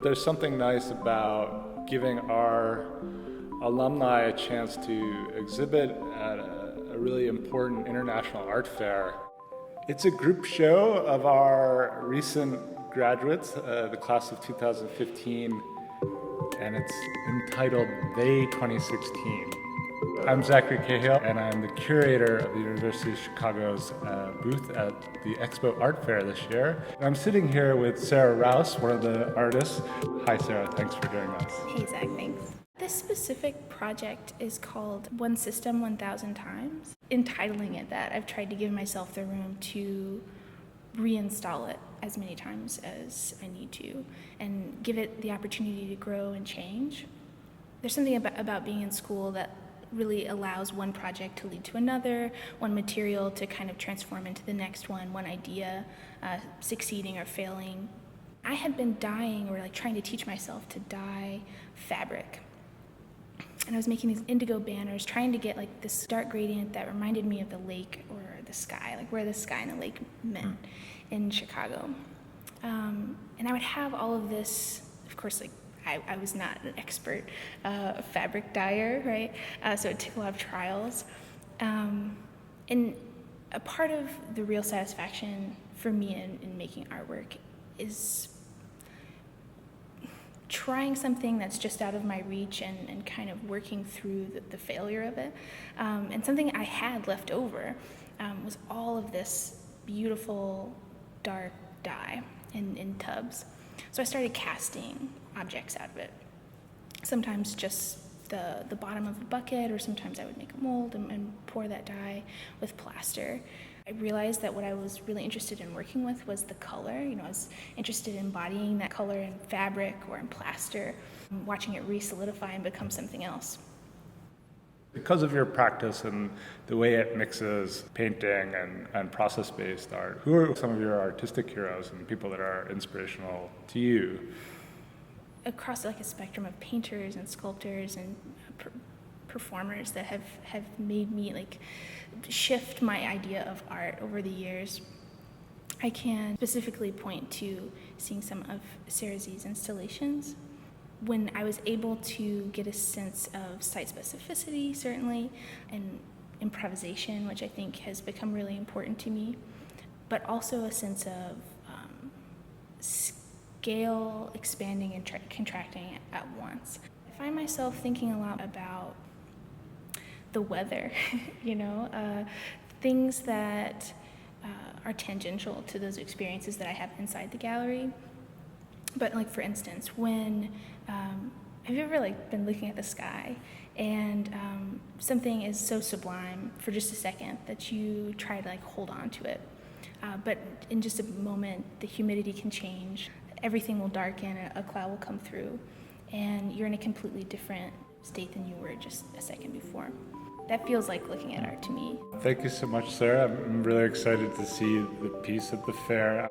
There's something nice about giving our alumni a chance to exhibit at a really important international art fair. It's a group show of our recent graduates, the class of 2015, and it's entitled They 2016. I'm Zachary Cahill, and I'm the curator of the University of Chicago's booth at the EXPO Art Fair this year. I'm sitting here with Sara Rouse, one of the artists. Hi, Sara. Thanks for doing this. Hey, Zach. Thanks. This specific project is called One System 1,000 Times. Entitling it that, I've tried to give myself the room to reinstall it as many times as I need to and give it the opportunity to grow and change. There's something about being in school that really allows one project to lead to another, one material to kind of transform into the next one idea succeeding or failing. I had been dyeing or trying to teach myself to dye fabric. And I was making these indigo banners, trying to get this dark gradient that reminded me of the lake or the sky, where the sky and the lake met in Chicago. And I would have all of this, of course, I was not an expert fabric dyer, right? So it took a lot of trials. And a part of the real satisfaction for me in making artwork is trying something that's just out of my reach and kind of working through the failure of it. And something I had left over was all of this beautiful dark dye in tubs. So I started casting objects out of it. Sometimes just the bottom of a bucket, or sometimes I would make a mold and pour that dye with plaster. I realized that what I was really interested in working with was the color. I was interested in embodying that color in fabric or in plaster, watching it re-solidify and become something else. Because of your practice and the way it mixes painting and process-based art, who are some of your artistic heroes and people that are inspirational to you? Across a spectrum of painters and sculptors and performers that have made me shift my idea of art over the years. I can specifically point to seeing some of Sara Z's installations. When I was able to get a sense of site specificity, certainly, and improvisation, which I think has become really important to me, but also a sense of scale expanding and contracting at once. I find myself thinking a lot about the weather, things that are tangential to those experiences that I have inside the gallery. But for instance, when have you ever been looking at the sky and something is so sublime for just a second that you try to hold on to it, but in just a moment the humidity can change, everything will darken, a cloud will come through, and you're in a completely different state than you were just a second before. That feels like looking at art to me. Thank you so much, Sara. I'm really excited to see the piece at the fair.